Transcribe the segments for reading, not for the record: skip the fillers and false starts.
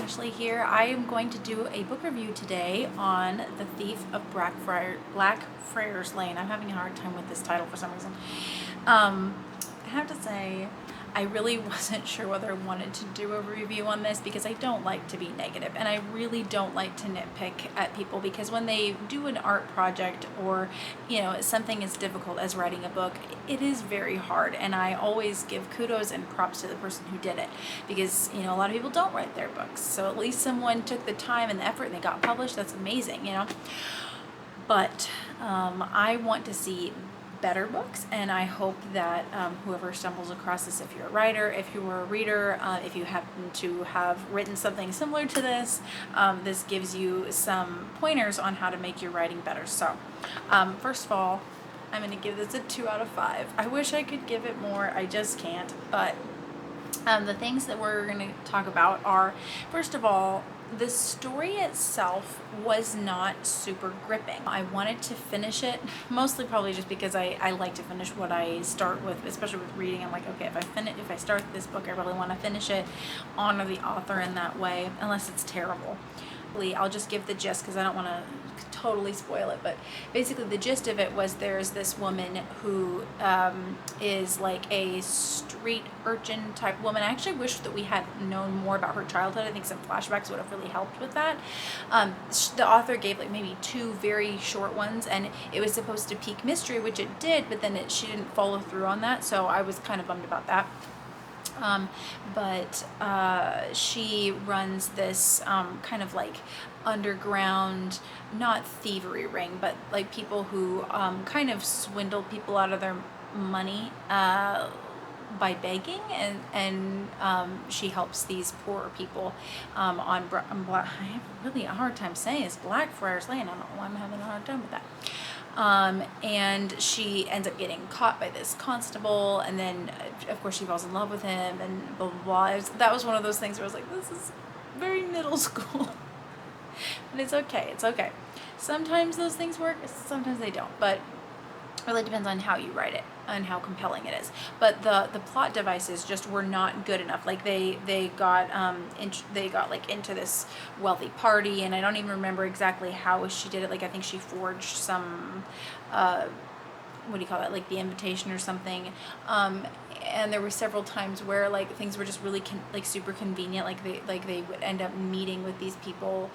Ashley here. I am going to do a book review today on The Thief of Blackfriars Lane. I'm having a hard time with this title for some reason. I have to say, I really wasn't sure whether I wanted to do a review on this because I don't like to be negative, and I really don't like to nitpick at people because when they do an art project or, something as difficult as writing a book, it is very hard, and I always give kudos and props to the person who did it because, a lot of people don't write their books, so at least someone took the time and the effort and they got published. That's amazing, But I want to see better books, and I hope that whoever stumbles across this, if you're a writer, if you were a reader, if you happen to have written something similar to this, this gives you some pointers on how to make your writing better. So first of all, I'm going to give this a 2 out of 5. I wish I could give it more, I just can't, but the things that we're going to talk about are, first of all, the story itself was not super gripping. I wanted to finish it, mostly probably just because I like to finish what I start with, especially with reading. I'm like, okay, if I start this book, I really want to finish it, honor the author in that way, unless it's terrible. I'll just give the gist because I don't want to totally spoil it, but basically the gist of it was there's this woman who is like a street urchin type woman. I actually wish that we had known more about her childhood. I think some flashbacks would have really helped with that. The author gave like maybe 2 very short ones, and it was supposed to pique mystery, which it did, but then she didn't follow through on that, so I was kind of bummed about that. But she runs this kind of like underground, not thievery ring, but like people who kind of swindle people out of their money by begging, and she helps these poorer people I have really a hard time saying it's Blackfriars Lane. I don't know why I'm having a hard time with that. And she ends up getting caught by this constable, and then of course she falls in love with him, and blah blah blah. That was one of those things where I was like, this is very middle school. But it's okay, it's okay. Sometimes those things work, sometimes they don't, but it really depends on how you write it and how compelling it is. But the plot devices just were not good enough. Like they got like into this wealthy party, and I don't even remember exactly how she did it. Like I think she forged some what do you call it, like the invitation or something, and there were several times where like things were just really like super convenient. Like they would end up meeting with these people.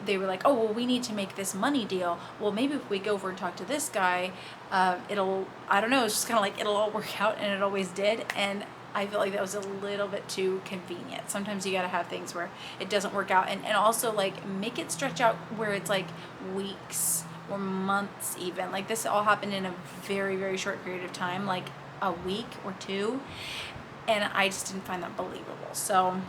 They were like, oh, well, we need to make this money deal. Well, maybe if we go over and talk to this guy, I don't know, it's just kind of like it'll all work out, and it always did. And I feel like that was a little bit too convenient. Sometimes you got to have things where it doesn't work out, and also like make it stretch out where it's like weeks or months even. Like this all happened in a very, very short period of time, like a week or 2, and I just didn't find that believable. So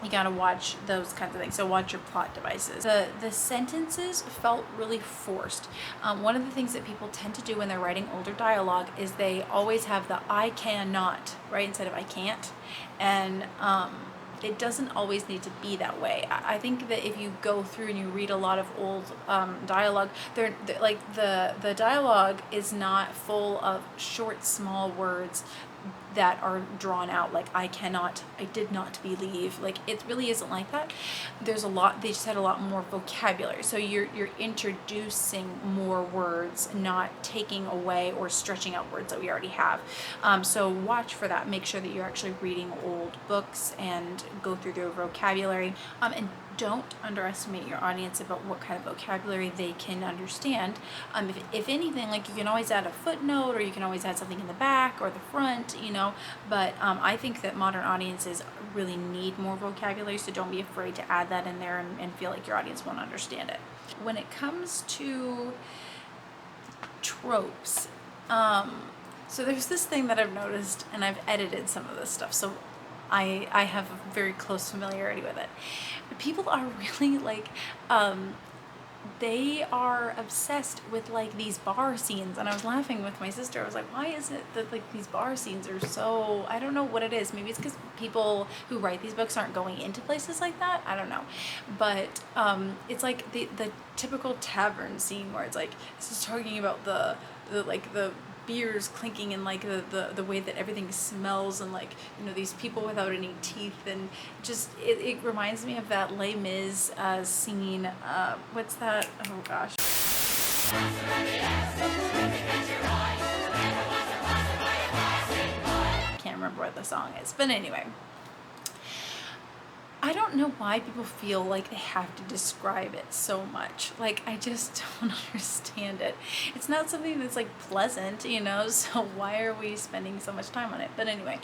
you gotta watch those kinds of things. So watch your plot devices. The sentences felt really forced. One of the things that people tend to do when they're writing older dialogue is they always have the I cannot, right, instead of I can't. And it doesn't always need to be that way. I think that if you go through and you read a lot of old dialogue, they're like the dialogue is not full of short, small words that are drawn out, like I cannot, I did not believe. Like it really isn't like that. There's a lot, they just had a lot more vocabulary, so you're introducing more words, not taking away or stretching out words that we already have. So watch for that. Make sure that you're actually reading old books and go through their vocabulary, and don't underestimate your audience about what kind of vocabulary they can understand. If anything, like you can always add a footnote, or you can always add something in the back or the front, but I think that modern audiences really need more vocabulary, so don't be afraid to add that in there and feel like your audience won't understand it. When it comes to tropes, so there's this thing that I've noticed, and I've edited some of this stuff, so I have a very close familiarity with it. People are really like, they are obsessed with like these bar scenes, and I was laughing with my sister. I was like, why is it that like these bar scenes are so, I don't know what it is. Maybe it's because people who write these books aren't going into places like that. I don't know, but it's like the typical tavern scene where it's like, this is talking about the beers clinking and like the way that everything smells, and like, you know, these people without any teeth, and just it reminds me of that Les Mis scene. What's that? Oh gosh. Can't remember what the song is, but anyway, I don't know why people feel like they have to describe it so much. Like, I just don't understand it. It's not something that's like pleasant, you know, so why are we spending so much time on it? But anyway,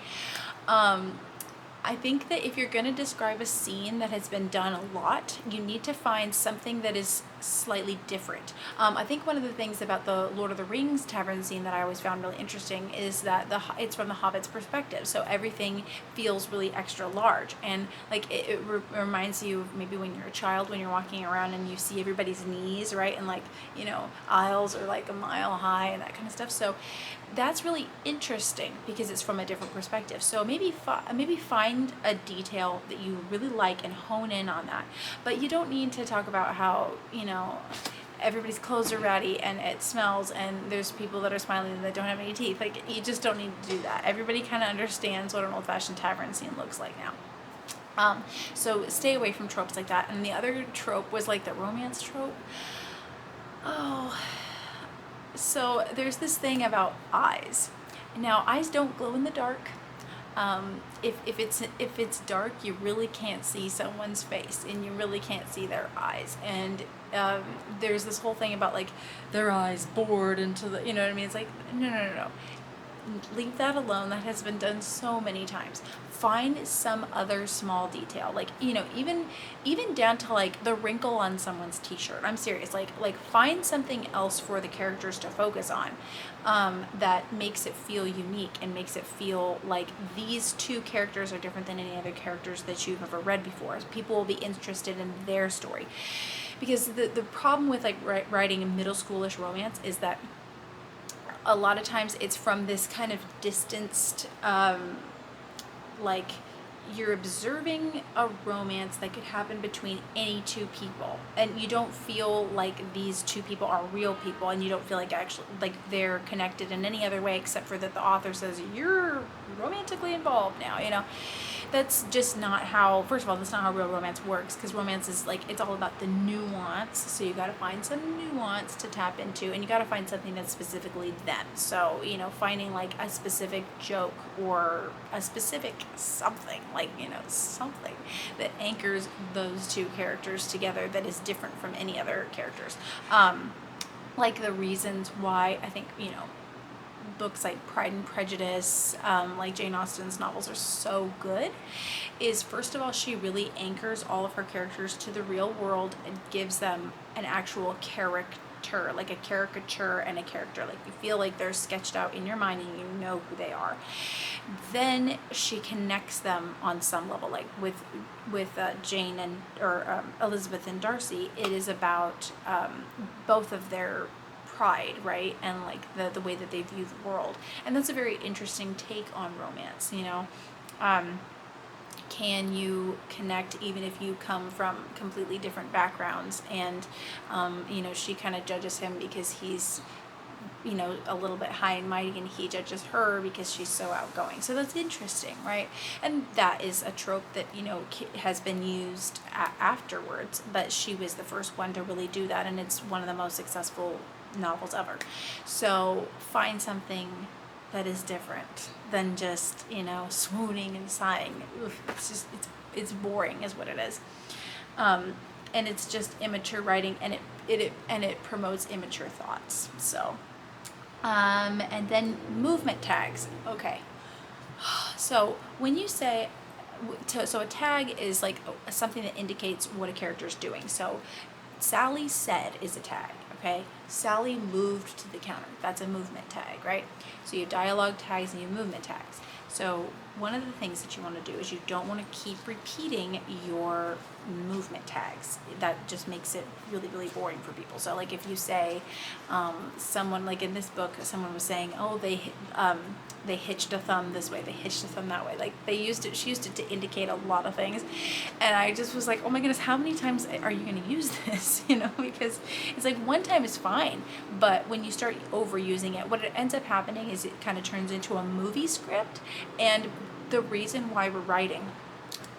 I think that if you're going to describe a scene that has been done a lot, you need to find something that is slightly different. I think one of the things about the Lord of the Rings tavern scene that I always found really interesting is that it's from the Hobbit's perspective, so everything feels really extra large, and like it reminds you of maybe when you're a child, when you're walking around and you see everybody's knees, right, and like, you know, aisles are like a mile high and that kind of stuff. So that's really interesting because it's from a different perspective. So maybe find a detail that you really like and hone in on that. But you don't need to talk about how, you know, everybody's clothes are ratty and it smells and there's people that are smiling and that don't have any teeth. Like, you just don't need to do that. Everybody kind of understands what an old-fashioned tavern scene looks like now. So stay away from tropes like that. And the other trope was like the romance trope. Oh, so there's this thing about eyes. Now, eyes don't glow in the dark. If it's dark, you really can't see someone's face, and you really can't see their eyes. And there's this whole thing about like their eyes bored into the, you know what I mean? It's like, no. Leave that alone. That has been done so many times. Find some other small detail, like, you know, even down to like the wrinkle on someone's t-shirt. I'm serious. Like find something else for the characters to focus on, that makes it feel unique and makes it feel like these two characters are different than any other characters that you've ever read before. People will be interested in their story, because the problem with like writing a middle schoolish romance is that a lot of times it's from this kind of distanced, like you're observing a romance that could happen between any two people, and you don't feel like these two people are real people, and you don't feel like actually like they're connected in any other way except for that the author says you're romantically involved now, you know. That's just not how, first of all, that's not how real romance works, because romance is like, it's all about the nuance. So you got to find some nuance to tap into, and you got to find something that's specifically them. So, you know, finding like a specific joke or a specific something, like, you know, something that anchors those two characters together that is different from any other characters. Like the reasons why I think, you know, books like Pride and Prejudice, like Jane Austen's novels, are so good is, first of all, she really anchors all of her characters to the real world and gives them an actual character, like a caricature and a character. Like, you feel like they're sketched out in your mind and you know who they are. Then she connects them on some level, like with Jane and or Elizabeth and Darcy. It is about both of their pride, right, and like the way that they view the world, and that's a very interesting take on romance, you know. Can you connect even if you come from completely different backgrounds? And you know, she kind of judges him because he's, you know, a little bit high and mighty, and he judges her because she's so outgoing. So that's interesting, right? And that is a trope that, you know, has been used afterwards, but she was the first one to really do that, and it's one of the most successful novels ever. So find something that is different than just, you know, swooning and sighing. Oof, it's just, it's boring is what it is. And it's just immature writing, and it promotes immature thoughts. So and then movement tags. Okay, so when you say, so a tag is like something that indicates what a character is doing. So Sally said is a tag. Okay, Sally moved to the counter. That's a movement tag, right? So you have dialogue tags and you have movement tags. So one of the things that you want to do is you don't want to keep repeating your movement tags. That just makes it really, really boring for people. So like if you say, someone, like in this book, someone was saying, oh, they hitched a thumb this way, they hitched a thumb that way. Like she used it to indicate a lot of things. And I just was like, oh my goodness, how many times are you going to use this? Because it's like one time is fine, but when you start overusing it, what it ends up happening is it kind of turns into a movie script. And the reason why we're writing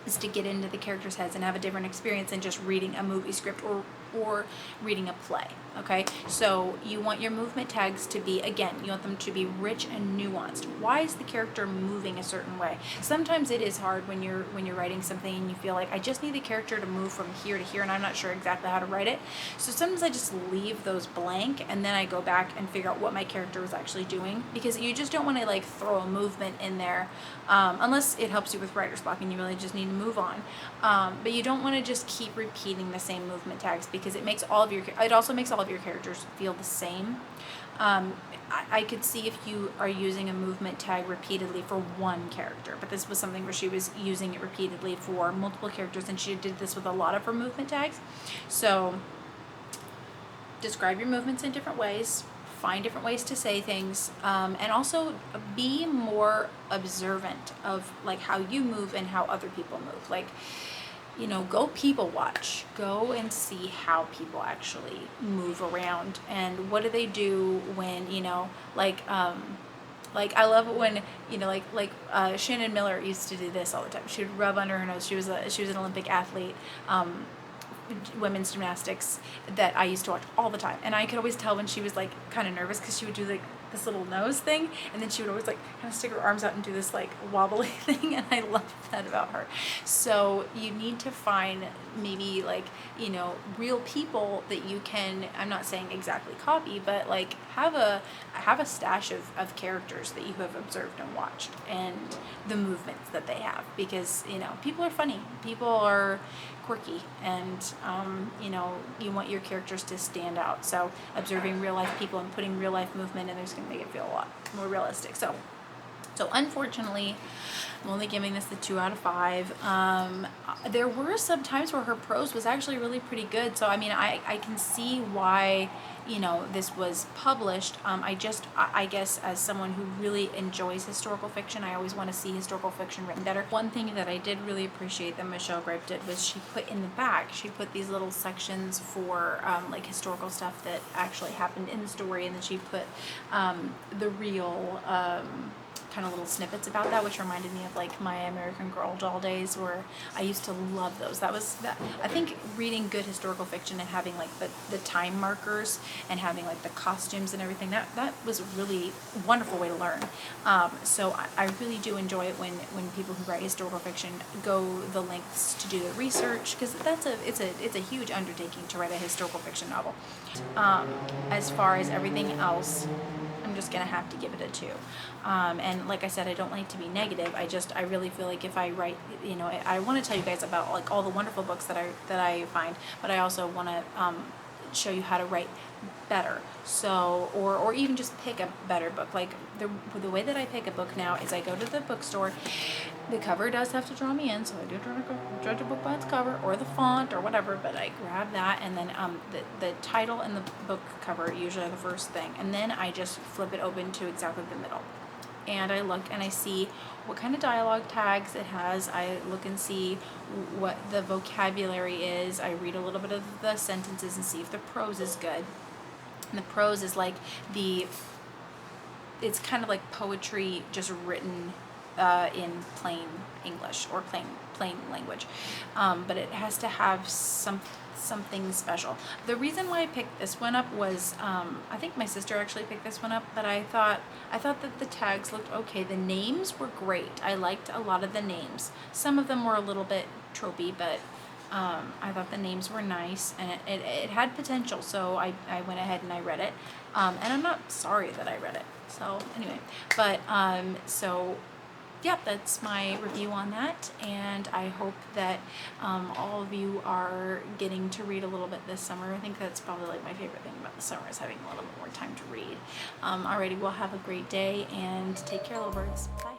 is to get into the characters' heads and have a different experience than just reading a movie script or reading a play. Okay, so you want your movement tags to be, again, you want them to be rich and nuanced. Why is the character moving a certain way? Sometimes it is hard when you're writing something and you feel like I just need the character to move from here to here and I'm not sure exactly how to write it. So sometimes I just leave those blank and then I go back and figure out what my character was actually doing, because you just don't want to like throw a movement in there unless it helps you with writer's block and you really just need to move on. But you don't want to just keep repeating the same movement tags, because it also makes all of your characters feel the same. I could see if you are using a movement tag repeatedly for one character, but this was something where she was using it repeatedly for multiple characters, and she did this with a lot of her movement tags. So describe your movements in different ways, find different ways to say things, and also be more observant of like how you move and how other people move. Like, go people watch, go and see how people actually move around and what do they do when, like I love it when, Shannon Miller used to do this all the time. She would rub under her nose. She was an Olympic athlete, women's gymnastics, that I used to watch all the time. And I could always tell when she was like kind of nervous, because she would do like this little nose thing, and then she would always like kind of stick her arms out and do this like wobbly thing, and I love that about her. So you need to find maybe like, real people that you can, I'm not saying exactly copy, but like have a stash of characters that you have observed and watched and the movements that they have, because people are funny, people are quirky, and you want your characters to stand out. So observing real life people and putting real life movement in there is going to make it feel a lot more realistic. So unfortunately, I'm only giving this the 2 out of 5. There were some times where her prose was actually really pretty good. So I mean, I can see why this was published. I guess as someone who really enjoys historical fiction, I always want to see historical fiction written better. One thing that I did really appreciate that Michelle Griep did was she put in the back, she put these little sections for like historical stuff that actually happened in the story, and then she put the real kind of little snippets about that, which reminded me of like my American Girl doll days, where I used to love those. I think reading good historical fiction and having like the time markers and having like the costumes and everything, that was a really wonderful way to learn. So I really do enjoy it when people who write historical fiction go the lengths to do the research, because it's a huge undertaking to write a historical fiction novel. As far as everything else, I'm just gonna have to give it a 2. And like I said, I don't like to be negative. I really feel like if I write, I want to tell you guys about like all the wonderful books that I find, but I also want to show you how to write better. So, or even just pick a better book. Like the way that I pick a book now is I go to the bookstore. The cover does have to draw me in, so I do judge a book by its cover or the font or whatever, but I grab that, and then the title and the book cover usually are the first thing, and then I just flip it open to exactly the middle. And I look and I see what kind of dialogue tags it has. I look and see what the vocabulary is. I read a little bit of the sentences and see if the prose is good. And the prose is like it's kind of like poetry just written in plain English or plain language, but it has to have something special. The reason why I picked this one up was I think my sister actually picked this one up, but I thought that the tags looked okay. The names were great. I liked a lot of the names. Some of them were a little bit tropey, but I thought the names were nice, and it had potential, so I went ahead and I read it, and I'm not sorry that I read it. So anyway, but so yeah, that's my review on that, and I hope that all of you are getting to read a little bit this summer. I think that's probably like my favorite thing about the summer, is having a little bit more time to read. Alrighty, well, have a great day, and take care, little birds. Bye.